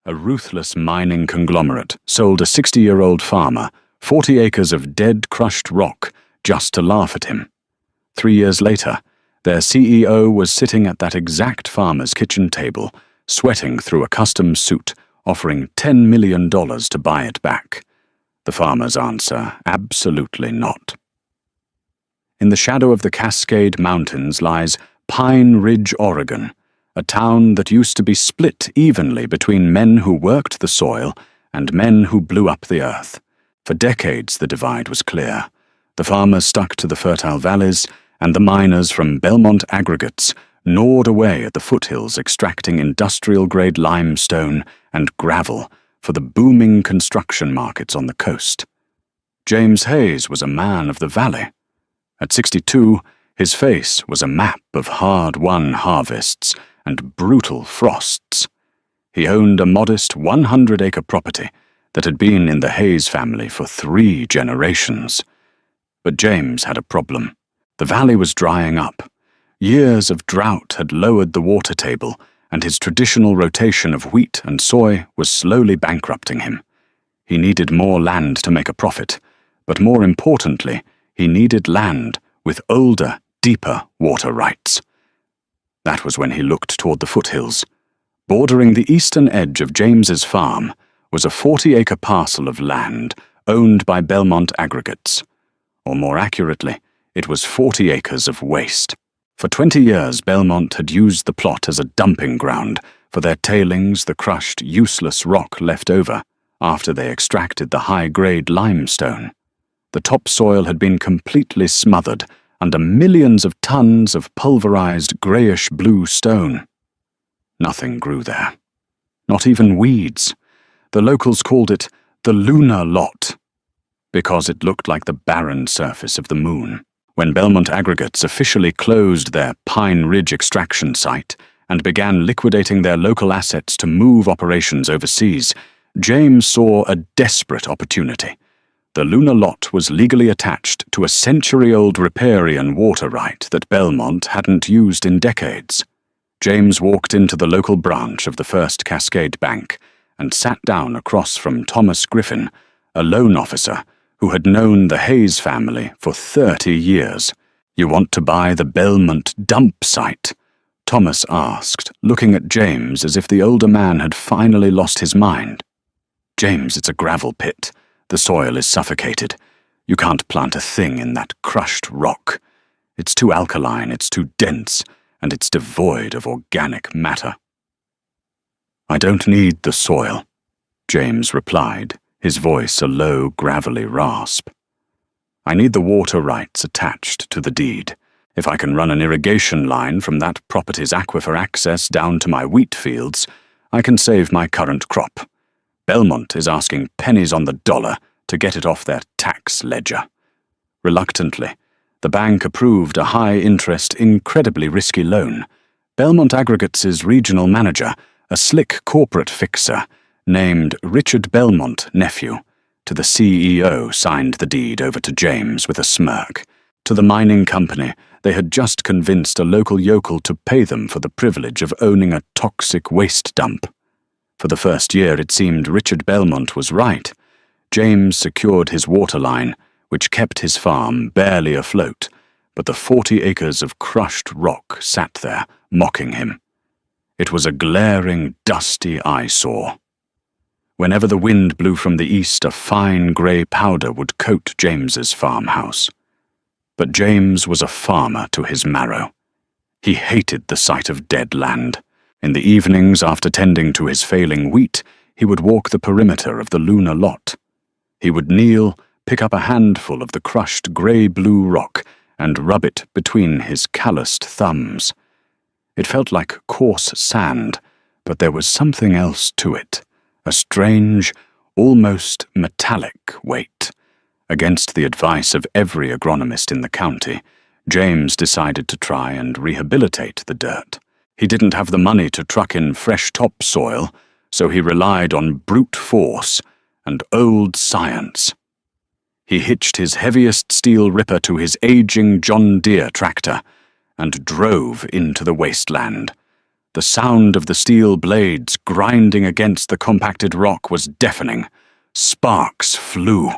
A ruthless mining conglomerate sold a 60-year-old farmer 40 acres of dead, crushed rock just to laugh at him. 3 years later, their CEO was sitting at that exact farmer's kitchen table, sweating through a custom suit, offering $10 million to buy it back. The farmer's answer, absolutely not. In the shadow of the Cascade Mountains lies Pine Ridge, Oregon, a town that used to be split evenly between men who worked the soil and men who blew up the earth. For decades the divide was clear. The farmers stuck to the fertile valleys, and the miners from Belmont Aggregates gnawed away at the foothills, extracting industrial-grade limestone and gravel for the booming construction markets on the coast. James Hayes was a man of the valley. At 62, his face was a map of hard-won harvests and brutal frosts. He owned a modest 100-acre property that had been in the Hayes family for 3 generations. But James had a problem. The valley was drying up. Years of drought had lowered the water table, and his traditional rotation of wheat and soy was slowly bankrupting him. He needed more land to make a profit, but more importantly, he needed land with older, deeper water rights. That was when he looked toward the foothills. Bordering the eastern edge of James's farm was a 40-acre parcel of land owned by Belmont Aggregates. Or more accurately, it was 40 acres of waste. For 20 years, Belmont had used the plot as a dumping ground for their tailings, the crushed, useless rock left over after they extracted the high-grade limestone. The topsoil had been completely smothered under millions of tons of pulverized grayish-blue stone. Nothing grew there. Not even weeds. The locals called it the lunar lot, because it looked like the barren surface of the moon. When Belmont Aggregates officially closed their Pine Ridge extraction site and began liquidating their local assets to move operations overseas, James saw a desperate opportunity. The lunar lot was legally attached to a century-old riparian water right that Belmont hadn't used in decades. James walked into the local branch of the First Cascade Bank and sat down across from Thomas Griffin, a loan officer who had known the Hayes family for 30 years. "You want to buy the Belmont dump site?" Thomas asked, looking at James as if the older man had finally lost his mind. "James, it's a gravel pit. The soil is suffocated. You can't plant a thing in that crushed rock. It's too alkaline, it's too dense, and it's devoid of organic matter." "I don't need the soil," James replied, his voice a low, gravelly rasp. "I need the water rights attached to the deed. If I can run an irrigation line from that property's aquifer access down to my wheat fields, I can save my current crop. Belmont is asking pennies on the dollar to get it off their tax ledger." Reluctantly, the bank approved a high-interest, incredibly risky loan. Belmont Aggregates' regional manager, a slick corporate fixer named Richard Belmont, nephew, to the CEO, signed the deed over to James with a smirk. To the mining company, they had just convinced a local yokel to pay them for the privilege of owning a toxic waste dump. For the first year, it seemed Richard Belmont was right. James secured his water line, which kept his farm barely afloat, but the 40 acres of crushed rock sat there, mocking him. It was a glaring, dusty eyesore. Whenever the wind blew from the east, a fine grey powder would coat James's farmhouse. But James was a farmer to his marrow. He hated the sight of dead land. In the evenings, after tending to his failing wheat, he would walk the perimeter of the lunar lot. He would kneel, pick up a handful of the crushed grey-blue rock, and rub it between his calloused thumbs. It felt like coarse sand, but there was something else to it, a strange, almost metallic weight. Against the advice of every agronomist in the county, James decided to try and rehabilitate the dirt. He didn't have the money to truck in fresh topsoil, so he relied on brute force and old science. He hitched his heaviest steel ripper to his aging John Deere tractor and drove into the wasteland. The sound of the steel blades grinding against the compacted rock was deafening. Sparks flew.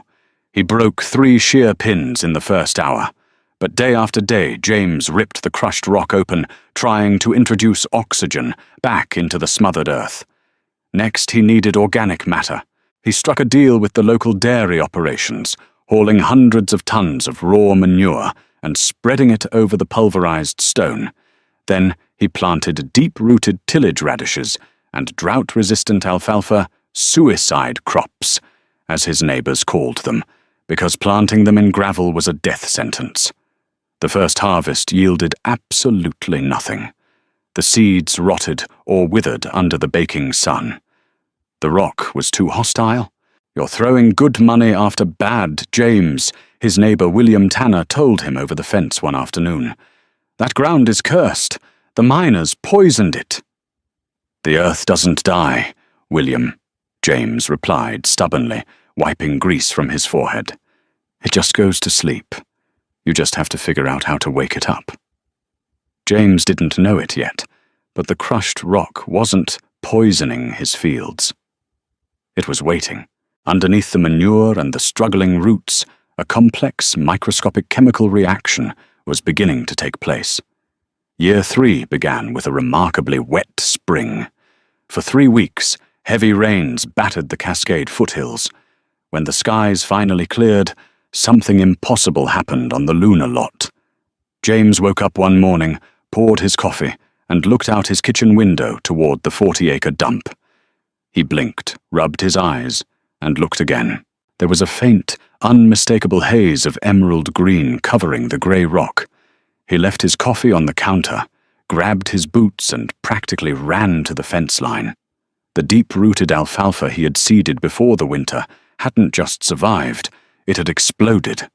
He broke 3 shear pins in the first hour. But day after day, James ripped the crushed rock open, trying to introduce oxygen back into the smothered earth. Next, he needed organic matter. He struck a deal with the local dairy operations, hauling hundreds of tons of raw manure and spreading it over the pulverized stone. Then he planted deep-rooted tillage radishes and drought-resistant alfalfa suicide crops, as his neighbors called them, because planting them in gravel was a death sentence. The first harvest yielded absolutely nothing. The seeds rotted or withered under the baking sun. The rock was too hostile. "You're throwing good money after bad, James," his neighbor William Tanner told him over the fence one afternoon. "That ground is cursed. The miners poisoned it." "The earth doesn't die, William," James replied stubbornly, wiping grease from his forehead. "It just goes to sleep. You just have to figure out how to wake it up." James didn't know it yet, but the crushed rock wasn't poisoning his fields. It was waiting. Underneath the manure and the struggling roots, a complex, microscopic chemical reaction was beginning to take place. Year 3 began with a remarkably wet spring. For 3 weeks, heavy rains battered the Cascade foothills. When the skies finally cleared, something impossible happened on the lunar lot. James woke up one morning, poured his coffee, and looked out his kitchen window toward the 40-acre dump. He blinked, rubbed his eyes, and looked again. There was a faint, unmistakable haze of emerald green covering the grey rock. He left his coffee on the counter, grabbed his boots, and practically ran to the fence line. The deep-rooted alfalfa he had seeded before the winter hadn't just survived, it had exploded.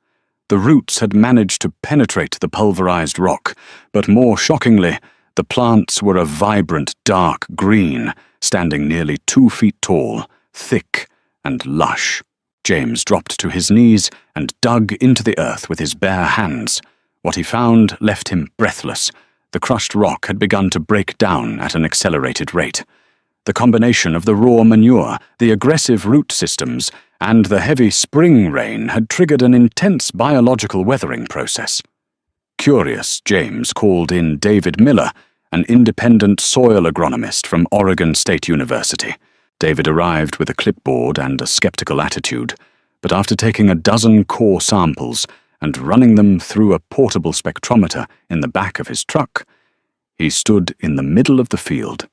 The roots had managed to penetrate the pulverized rock, but more shockingly, the plants were a vibrant dark green, standing nearly 2 feet tall, thick and lush. James dropped to his knees and dug into the earth with his bare hands. What he found left him breathless. The crushed rock had begun to break down at an accelerated rate. The combination of the raw manure, the aggressive root systems, and the heavy spring rain had triggered an intense biological weathering process. Curious, James called in David Miller, an independent soil agronomist from Oregon State University. David arrived with a clipboard and a skeptical attitude, but after taking a dozen core samples and running them through a portable spectrometer in the back of his truck, he stood in the middle of the field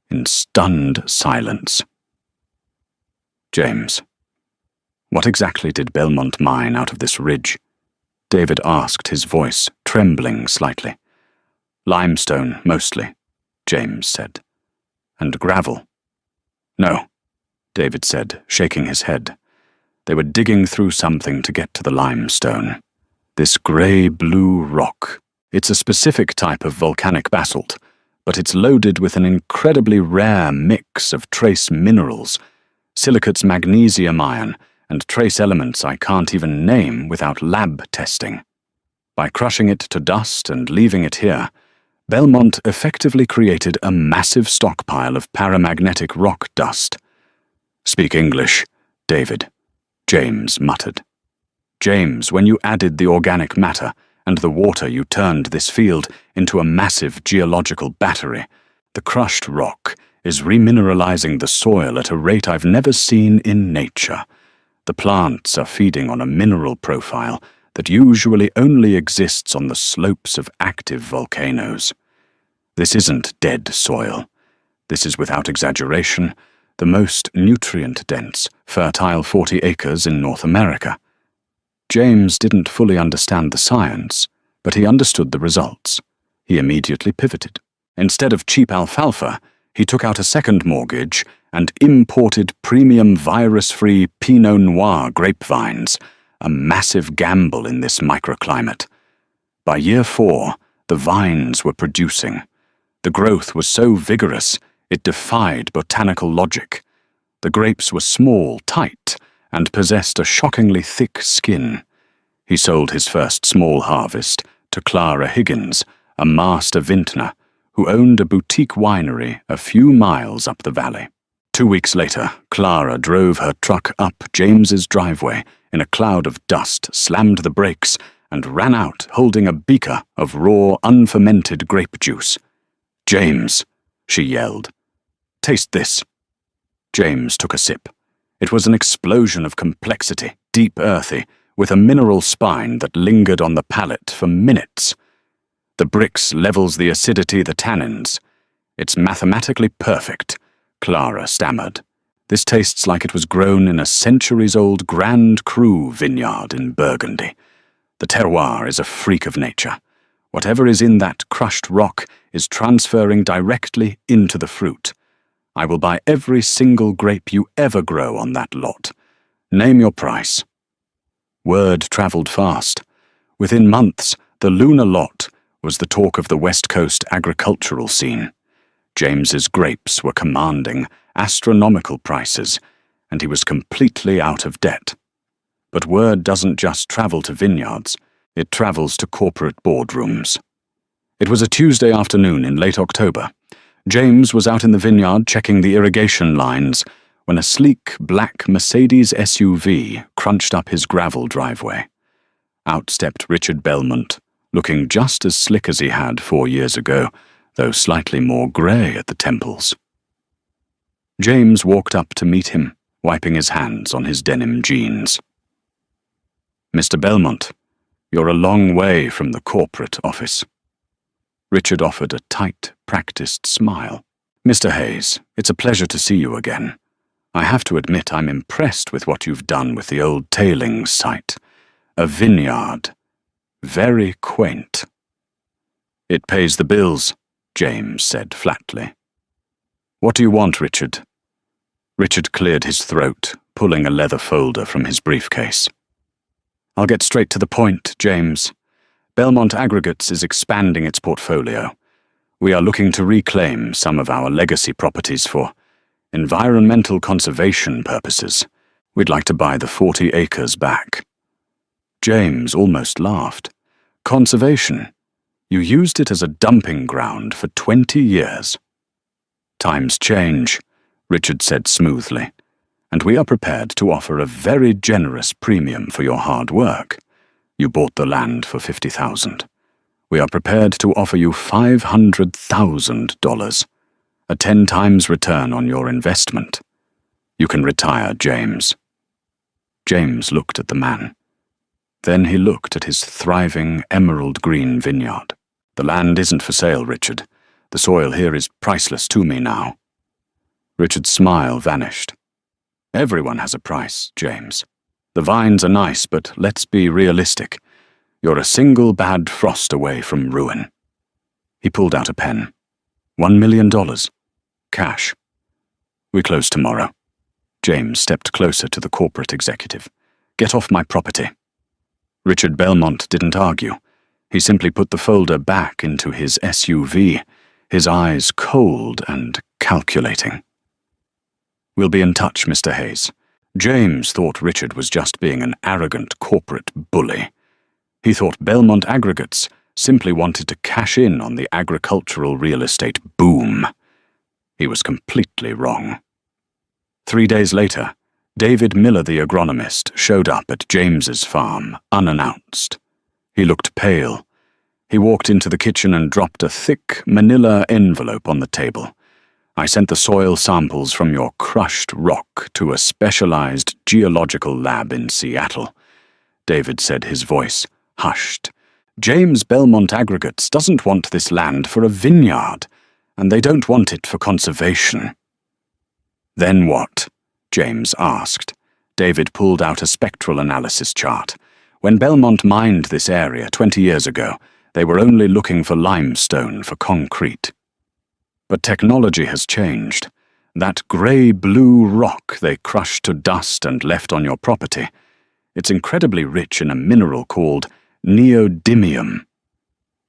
in stunned silence. "James, what exactly did Belmont mine out of this ridge?" David asked, his voice trembling slightly. "Limestone, mostly," James said. "And gravel." "No," David said, shaking his head. "They were digging through something to get to the limestone. This grey-blue rock. It's a specific type of volcanic basalt, but it's loaded with an incredibly rare mix of trace minerals, silicates magnesium ion, and trace elements I can't even name without lab testing. By crushing it to dust and leaving it here, Belmont effectively created a massive stockpile of paramagnetic rock dust." "Speak English, David," James muttered. "James, when you added the organic matter and the water, you turned this field into a massive geological battery. The crushed rock is remineralizing the soil at a rate I've never seen in nature. The plants are feeding on a mineral profile that usually only exists on the slopes of active volcanoes. This isn't dead soil. This is, without exaggeration, the most nutrient-dense, fertile 40 acres in North America." James didn't fully understand the science, but he understood the results. He immediately pivoted. Instead of cheap alfalfa, he took out a second mortgage and imported premium virus-free Pinot Noir grapevines, a massive gamble in this microclimate. By year 4, the vines were producing. The growth was so vigorous, it defied botanical logic. The grapes were small, tight, and possessed a shockingly thick skin. He sold his first small harvest to Clara Higgins, a master vintner, who owned a boutique winery a few miles up the valley. 2 weeks later, Clara drove her truck up James's driveway in a cloud of dust, slammed the brakes, and ran out holding a beaker of raw, unfermented grape juice. "James," she yelled. "Taste this." James took a sip. It was an explosion of complexity, deep earthy, with a mineral spine that lingered on the palate for minutes. The bricks levels the acidity, the tannins. "It's mathematically perfect," Clara stammered. "This tastes like it was grown in a centuries-old Grand Cru vineyard in Burgundy. The terroir is a freak of nature. Whatever is in that crushed rock is transferring directly into the fruit. I will buy every single grape you ever grow on that lot. Name your price." Word travelled fast. Within months, the Lunar lot was the talk of the West Coast agricultural scene. James's grapes were commanding astronomical prices, and he was completely out of debt. But word doesn't just travel to vineyards, it travels to corporate boardrooms. It was a Tuesday afternoon in late October. James was out in the vineyard checking the irrigation lines when a sleek black Mercedes SUV crunched up his gravel driveway. Out stepped Richard Belmont, looking just as slick as he had 4 years ago, though slightly more grey at the temples. James walked up to meet him, wiping his hands on his denim jeans. "Mr. Belmont, you're a long way from the corporate office." Richard offered a tight, practiced smile. "Mr. Hayes, it's a pleasure to see you again. I have to admit I'm impressed with what you've done with the old tailings site. A vineyard. Very quaint." "It pays the bills," James said flatly. "What do you want, Richard?" Richard cleared his throat, pulling a leather folder from his briefcase. "I'll get straight to the point, James. Belmont Aggregates is expanding its portfolio. We are looking to reclaim some of our legacy properties for environmental conservation purposes. We'd like to buy the 40 acres back." James almost laughed. "Conservation? You used it as a dumping ground for 20 years. "Times change," Richard said smoothly, "and we are prepared to offer a very generous premium for your hard work. You bought the land for $50,000. We are prepared to offer you $500,000, a 10 times return on your investment. You can retire, James." James looked at the man. Then he looked at his thriving emerald green vineyard. "The land isn't for sale, Richard. The soil here is priceless to me now." Richard's smile vanished. "Everyone has a price, James. The vines are nice, but let's be realistic. You're a single bad frost away from ruin." He pulled out a pen. $1 million. Cash. "We close tomorrow." James stepped closer to the corporate executive. "Get off my property." Richard Belmont didn't argue. He simply put the folder back into his SUV, his eyes cold and calculating. "We'll be in touch, Mr. Hayes." James thought Richard was just being an arrogant corporate bully. He thought Belmont Aggregates simply wanted to cash in on the agricultural real estate boom. He was completely wrong. 3 days later, David Miller the agronomist showed up at James's farm, unannounced. He looked pale. He walked into the kitchen and dropped a thick manila envelope on the table. "I sent the soil samples from your crushed rock to a specialized geological lab in Seattle," David said, his voice hushed. "James Belmont Aggregates doesn't want this land for a vineyard, and they don't want it for conservation." "Then what?" James asked. David pulled out a spectral analysis chart. When Belmont mined this area 20 years ago, they were only looking for limestone for concrete. But technology has changed. That grey-blue rock they crushed to dust and left on your property, it's incredibly rich in a mineral called neodymium.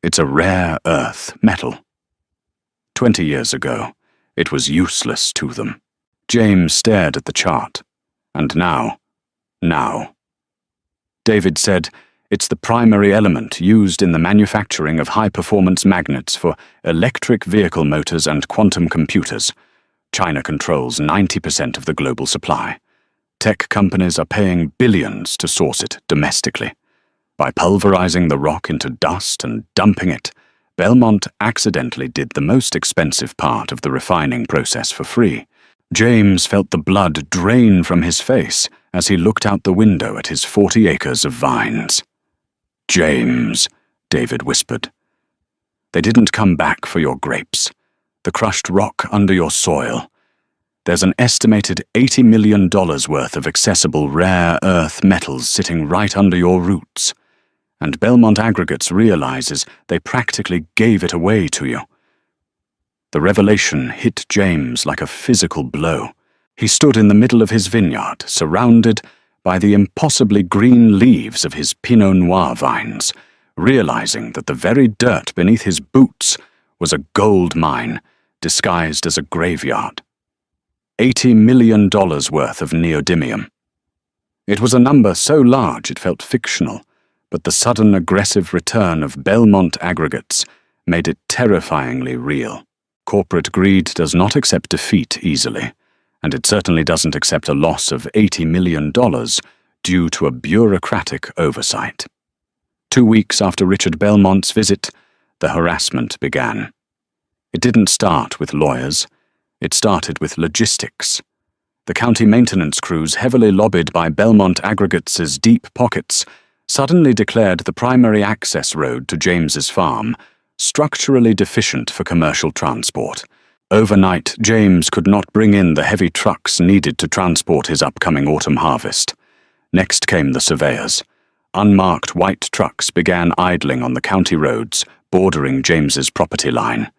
It's a rare earth metal. 20 years ago, it was useless to them. James stared at the chart. And now. David said, It's the primary element used in the manufacturing of high-performance magnets for electric vehicle motors and quantum computers. China controls 90% of the global supply. Tech companies are paying billions to source it domestically. By pulverizing the rock into dust and dumping it, Belmont accidentally did the most expensive part of the refining process for free. James felt the blood drain from his face as he looked out the window at his 40 acres of vines. "James," David whispered. "They didn't come back for your grapes. The crushed rock under your soil. There's an estimated $80 million worth of accessible rare earth metals sitting right under your roots. And Belmont Aggregates realizes they practically gave it away to you." The revelation hit James like a physical blow. He stood in the middle of his vineyard, surrounded by the impossibly green leaves of his Pinot Noir vines, realizing that the very dirt beneath his boots was a gold mine disguised as a graveyard. $80 million worth of neodymium. It was a number so large it felt fictional, but the sudden aggressive return of Belmont Aggregates made it terrifyingly real. Corporate greed does not accept defeat easily, and it certainly doesn't accept a loss of $80 million due to a bureaucratic oversight. 2 weeks after Richard Belmont's visit, the harassment began. It didn't start with lawyers. It started with logistics. The county maintenance crews, heavily lobbied by Belmont Aggregates' deep pockets, suddenly declared the primary access road to James's farm structurally deficient for commercial transport. Overnight, James could not bring in the heavy trucks needed to transport his upcoming autumn harvest. Next came the surveyors. Unmarked white trucks began idling on the county roads bordering James's property line.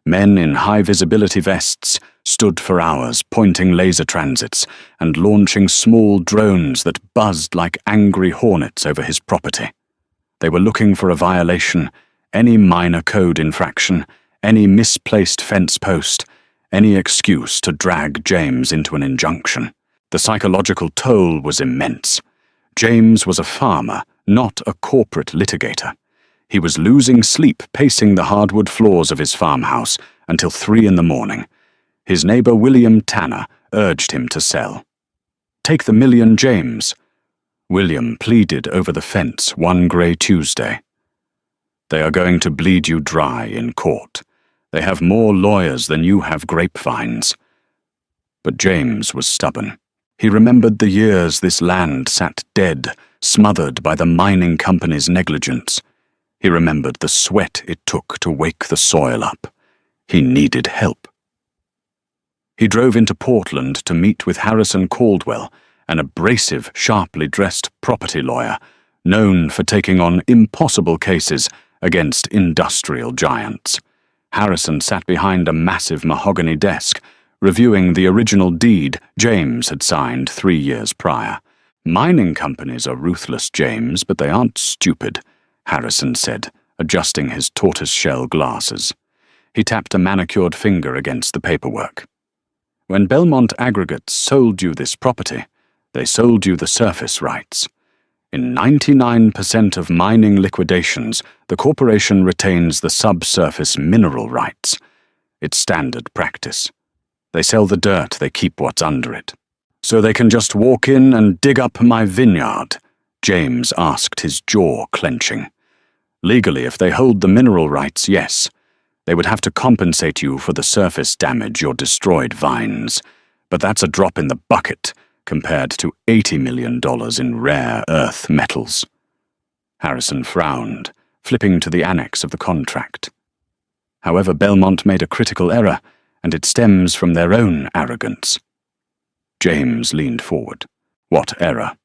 Men in high-visibility vests stood for hours pointing laser transits and launching small drones that buzzed like angry hornets over his property. They were looking for a violation, any minor code infraction, any misplaced fence post, any excuse to drag James into an injunction. The psychological toll was immense. James was a farmer, not a corporate litigator. He was losing sleep pacing the hardwood floors of his farmhouse until 3 a.m. His neighbor William Tanner urged him to sell. "Take the million, James." William pleaded over the fence one gray Tuesday. "They are going to bleed you dry in court. They have more lawyers than you have grapevines." But James was stubborn. He remembered the years this land sat dead, smothered by the mining company's negligence. He remembered the sweat it took to wake the soil up. He needed help. He drove into Portland to meet with Harrison Caldwell, an abrasive, sharply dressed property lawyer, known for taking on impossible cases against industrial giants. Harrison sat behind a massive mahogany desk, reviewing the original deed James had signed 3 years prior. "Mining companies are ruthless, James, but they aren't stupid," Harrison said, adjusting his tortoise-shell glasses. He tapped a manicured finger against the paperwork. "When Belmont Aggregates sold you this property, they sold you the surface rights. In 99% of mining liquidations, the corporation retains the subsurface mineral rights. It's standard practice. They sell the dirt, they keep what's under it." "So they can just walk in and dig up my vineyard?" James asked, his jaw clenching. "Legally, if they hold the mineral rights, yes. They would have to compensate you for the surface damage your destroyed vines. But that's a drop in the bucket compared to $80 million in rare earth metals." Harrison frowned, flipping to the annex of the contract. "However, Belmont made a critical error, and it stems from their own arrogance." James leaned forward. "What error?"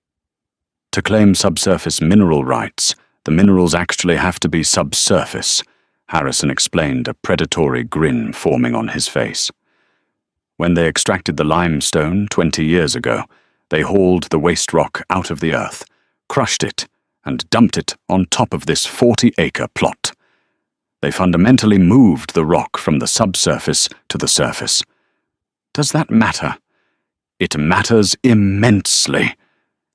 "To claim subsurface mineral rights, the minerals actually have to be subsurface," Harrison explained, a predatory grin forming on his face. "When they extracted the limestone 20 years ago, they hauled the waste rock out of the earth, crushed it, and dumped it on top of this 40-acre plot. They fundamentally moved the rock from the subsurface to the surface. Does that matter?" "It matters immensely,"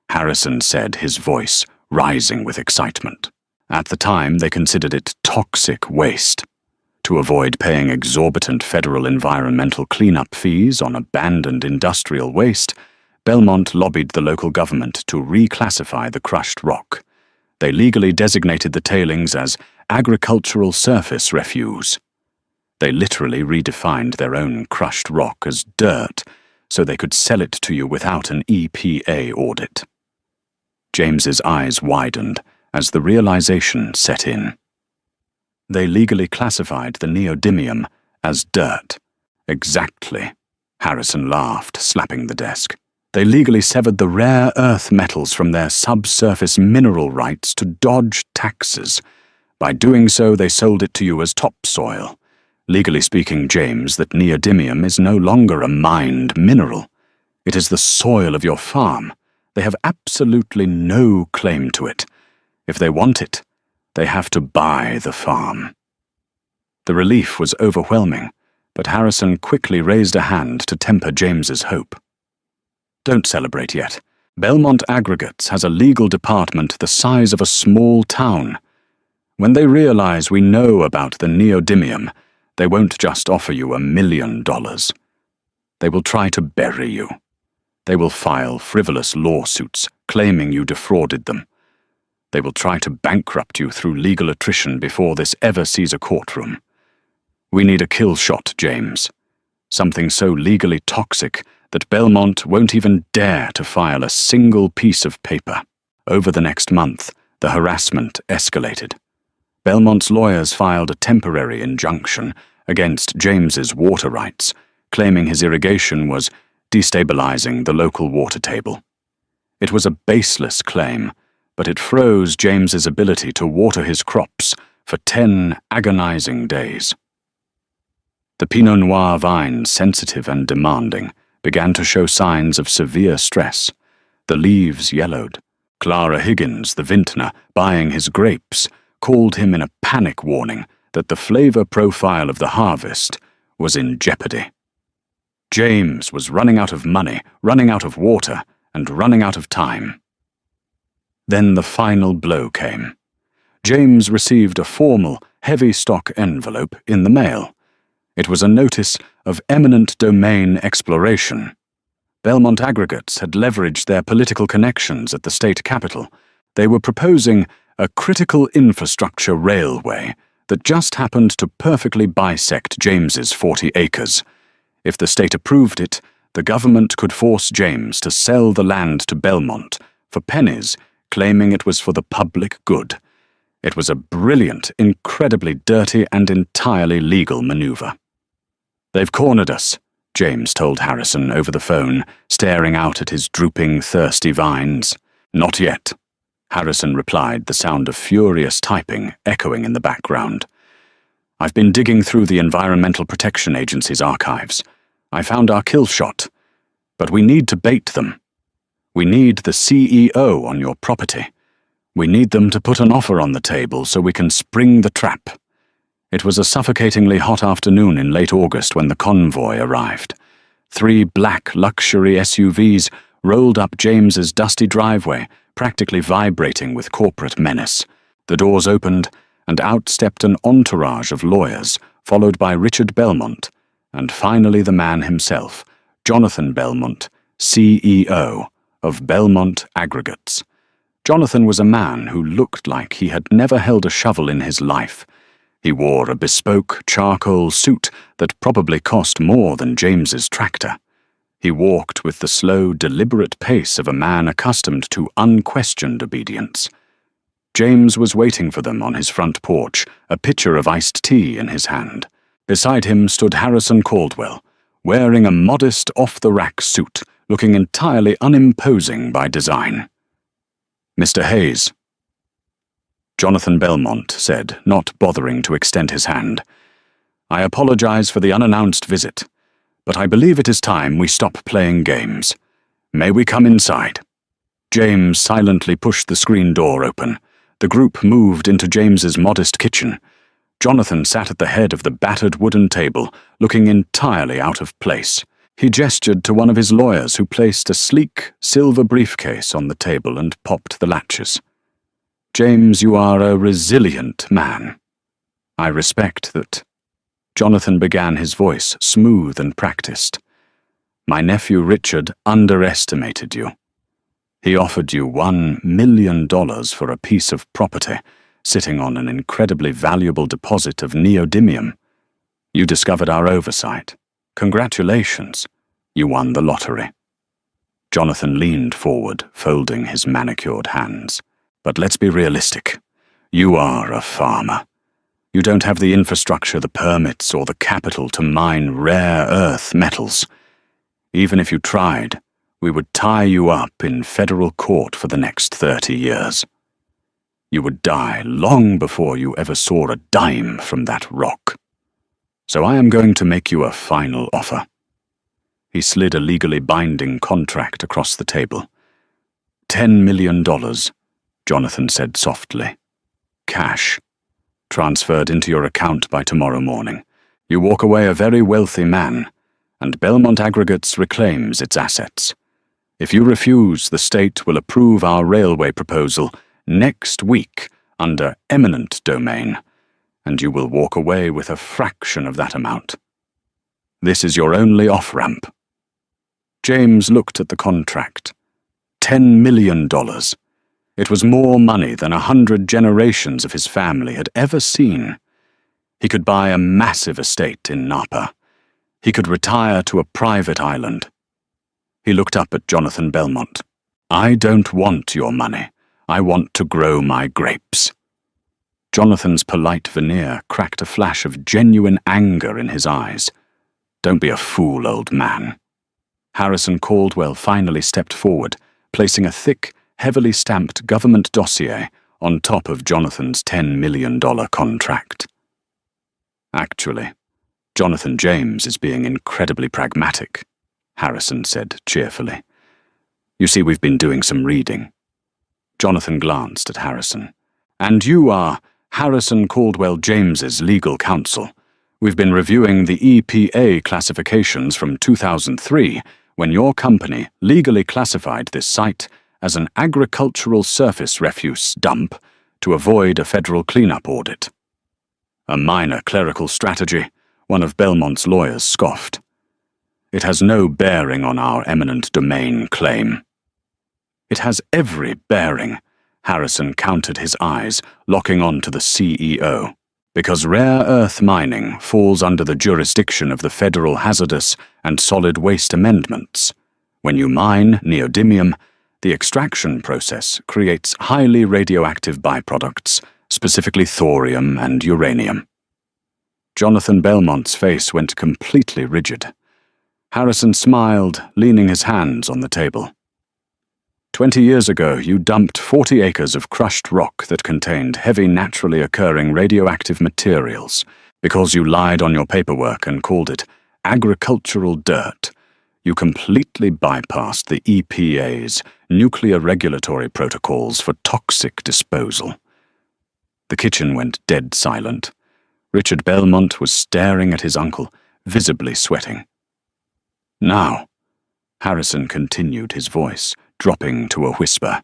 Harrison said, his voice rising with excitement. At the time, they considered it toxic waste. To avoid paying exorbitant federal environmental cleanup fees on abandoned industrial waste, Belmont lobbied the local government to reclassify the crushed rock. They legally designated the tailings as agricultural surface refuse. They literally redefined their own crushed rock as dirt so they could sell it to you without an EPA audit. James's eyes widened as the realization set in. They legally classified the neodymium as dirt. Exactly. Harrison laughed, slapping the desk. They legally severed the rare earth metals from their subsurface mineral rights to dodge taxes. By doing so, they sold it to you as topsoil. Legally speaking, James, that neodymium is no longer a mined mineral. It is the soil of your farm. They have absolutely no claim to it. If they want it, they have to buy the farm. The relief was overwhelming, but Harrison quickly raised a hand to temper James's hope. Don't celebrate yet. Belmont Aggregates has a legal department the size of a small town. When they realize we know about the neodymium, they won't just offer you $1 million. They will try to bury you. They will file frivolous lawsuits claiming you defrauded them. They will try to bankrupt you through legal attrition before this ever sees a courtroom. We need a kill shot, James. Something so legally toxic that Belmont won't even dare to file a single piece of paper. Over the next month, the harassment escalated. Belmont's lawyers filed a temporary injunction against James's water rights, claiming his irrigation was destabilizing the local water table. It was a baseless claim, but it froze James's ability to water his crops for 10 agonizing days. The Pinot Noir vines, sensitive and demanding, began to show signs of severe stress. The leaves yellowed. Clara Higgins, the vintner, buying his grapes, called him in a panic warning that the flavor profile of the harvest was in jeopardy. James was running out of money, running out of water, and running out of time. Then the final blow came. James received a formal, heavy stock envelope in the mail. It was a notice of eminent domain exploration. Belmont Aggregates had leveraged their political connections at the state capitol. They were proposing a critical infrastructure railway that just happened to perfectly bisect James's 40 acres. If the state approved it, the government could force James to sell the land to Belmont for pennies, claiming it was for the public good. It was a brilliant, incredibly dirty, and entirely legal maneuver. "They've cornered us," James told Harrison over the phone, staring out at his drooping, thirsty vines. "Not yet," Harrison replied, the sound of furious typing echoing in the background. "I've been digging through the Environmental Protection Agency's archives. I found our kill shot, but we need to bait them. We need the CEO on your property. We need them to put an offer on the table so we can spring the trap." It was a suffocatingly hot afternoon in late August when the convoy arrived. 3 black luxury SUVs rolled up James's dusty driveway, practically vibrating with corporate menace. The doors opened, and out stepped an entourage of lawyers, followed by Richard Belmont, and finally the man himself, Jonathan Belmont, CEO of Belmont Aggregates. Jonathan was a man who looked like he had never held a shovel in his life. He wore a bespoke charcoal suit that probably cost more than James's tractor. He walked with the slow, deliberate pace of a man accustomed to unquestioned obedience. James was waiting for them on his front porch, a pitcher of iced tea in his hand. Beside him stood Harrison Caldwell, wearing a modest off-the-rack suit, looking entirely unimposing by design. "Mr. Hayes," Jonathan Belmont said, not bothering to extend his hand, "I apologize for the unannounced visit, but I believe it is time we stop playing games. May we come inside?" James silently pushed the screen door open. The group moved into James's modest kitchen. Jonathan sat at the head of the battered wooden table, looking entirely out of place. He gestured to one of his lawyers who placed a sleek, silver briefcase on the table and popped the latches. James, you are a resilient man. I respect that. Jonathan began, his voice smooth and practiced. My nephew Richard underestimated you. He offered you $1 million for a piece of property sitting on an incredibly valuable deposit of neodymium. You discovered our oversight. Congratulations. You won the lottery. Jonathan leaned forward, folding his manicured hands. But let's be realistic. You are a farmer. You don't have the infrastructure, the permits, or the capital to mine rare earth metals. Even if you tried, we would tie you up in federal court for the next 30 years. You would die long before you ever saw a dime from that rock. So I am going to make you a final offer. He slid a legally binding contract across the table. $10 million, Jonathan said softly. Cash. Transferred into your account by tomorrow morning. You walk away a very wealthy man, and Belmont Aggregates reclaims its assets. If you refuse, the state will approve our railway proposal next week under eminent domain, and you will walk away with a fraction of that amount. This is your only off-ramp. James looked at the contract. $10 million. It was more money than 100 generations of his family had ever seen. He could buy a massive estate in Napa. He could retire to a private island. He looked up at Jonathan Belmont. I don't want your money. I want to grow my grapes. Jonathan's polite veneer cracked a flash of genuine anger in his eyes. Don't be a fool, old man. Harrison Caldwell finally stepped forward, placing a thick, heavily stamped government dossier on top of Jonathan's $10 million contract. Actually, Jonathan James is being incredibly pragmatic, Harrison said cheerfully. You see, we've been doing some reading. Jonathan glanced at Harrison. And you are Harrison Caldwell James's legal counsel. We've been reviewing the EPA classifications from 2003, when your company legally classified this site as an agricultural surface refuse dump to avoid a federal cleanup audit. A minor clerical strategy, one of Belmont's lawyers scoffed. It has no bearing on our eminent domain claim. It has every bearing, Harrison countered, his eyes locking on to the CEO, because rare earth mining falls under the jurisdiction of the Federal Hazardous and Solid Waste Amendments. When you mine neodymium, the extraction process creates highly radioactive byproducts, specifically thorium and uranium. Jonathan Belmont's face went completely rigid. Harrison smiled, leaning his hands on the table. 20 years ago, you dumped 40 acres of crushed rock that contained heavy naturally occurring radioactive materials because you lied on your paperwork and called it agricultural dirt. You completely bypassed the EPA's nuclear regulatory protocols for toxic disposal. The kitchen went dead silent. Richard Belmont was staring at his uncle, visibly sweating. Now, Harrison continued, his voice dropping to a whisper.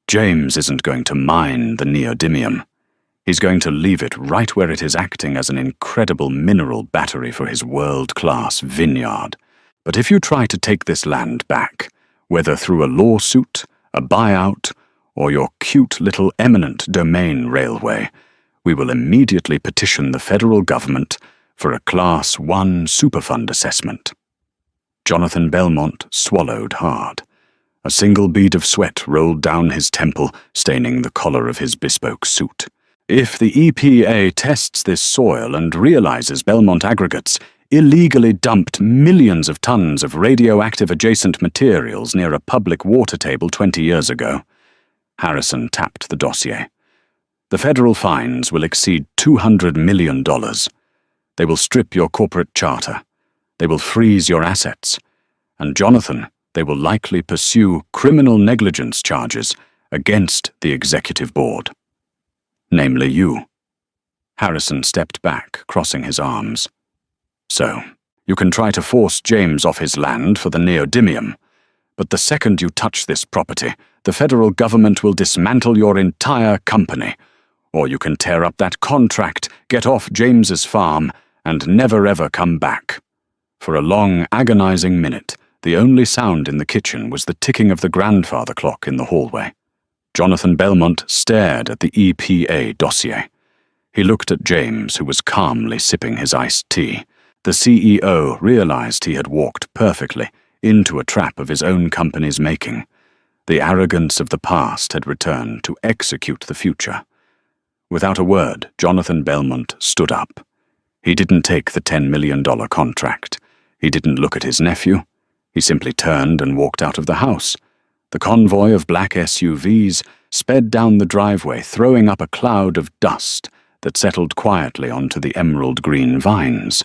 James isn't going to mine the neodymium. He's going to leave it right where it is, acting as an incredible mineral battery for his world-class vineyard. But if you try to take this land back, whether through a lawsuit, a buyout, or your cute little eminent domain railway, we will immediately petition the federal government for a Class 1 Superfund assessment. Jonathan Belmont swallowed hard. A single bead of sweat rolled down his temple, staining the collar of his bespoke suit. If the EPA tests this soil and realizes Belmont Aggregates illegally dumped millions of tons of radioactive adjacent materials near a public water table 20 years ago, Harrison tapped the dossier. The federal fines will exceed $200 million. They will strip your corporate charter. They will freeze your assets. And Jonathan, they will likely pursue criminal negligence charges against the executive board. Namely you. Harrison stepped back, crossing his arms. So, you can try to force James off his land for the neodymium, but the second you touch this property, the federal government will dismantle your entire company. Or you can tear up that contract, get off James's farm, and never ever come back. For a long, agonizing minute, the only sound in the kitchen was the ticking of the grandfather clock in the hallway. Jonathan Belmont stared at the EPA dossier. He looked at James, who was calmly sipping his iced tea. The CEO realized he had walked perfectly into a trap of his own company's making. The arrogance of the past had returned to execute the future. Without a word, Jonathan Belmont stood up. He didn't take the $10 million contract. He didn't look at his nephew. He simply turned and walked out of the house. The convoy of black SUVs sped down the driveway, throwing up a cloud of dust that settled quietly onto the emerald-green vines.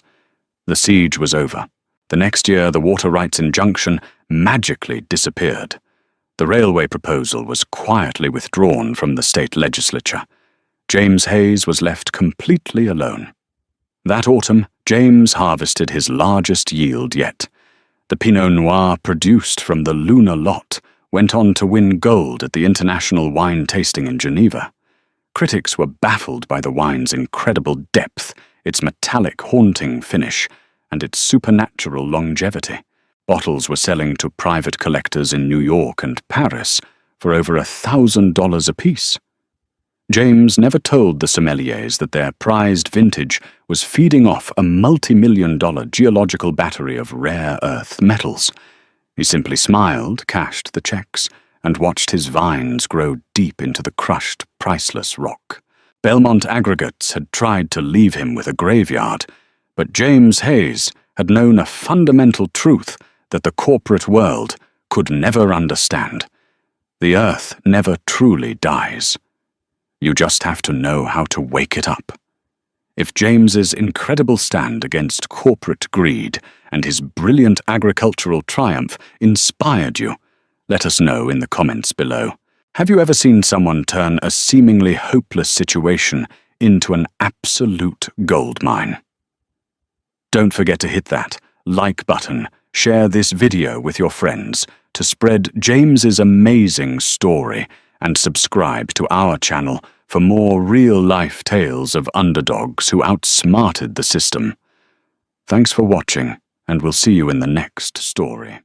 The siege was over. The next year, the water rights injunction magically disappeared. The railway proposal was quietly withdrawn from the state legislature. James Hayes was left completely alone. That autumn, James harvested his largest yield yet. The Pinot Noir produced from the Lunar lot went on to win gold at the International Wine Tasting in Geneva. Critics were baffled by the wine's incredible depth, its metallic, haunting finish, and its supernatural longevity. Bottles were selling to private collectors in New York and Paris for over $1,000 apiece. James never told the sommeliers that their prized vintage was feeding off a multi-million-dollar geological battery of rare earth metals. He simply smiled, cashed the checks, and watched his vines grow deep into the crushed, priceless rock. Belmont Aggregates had tried to leave him with a graveyard, but James Hayes had known a fundamental truth that the corporate world could never understand. The earth never truly dies. You just have to know how to wake it up. If James's incredible stand against corporate greed and his brilliant agricultural triumph inspired you, let us know in the comments below. Have you ever seen someone turn a seemingly hopeless situation into an absolute goldmine? Don't forget to hit that like button, share this video with your friends to spread James's amazing story, and subscribe to our channel for more real-life tales of underdogs who outsmarted the system. Thanks for watching, and we'll see you in the next story.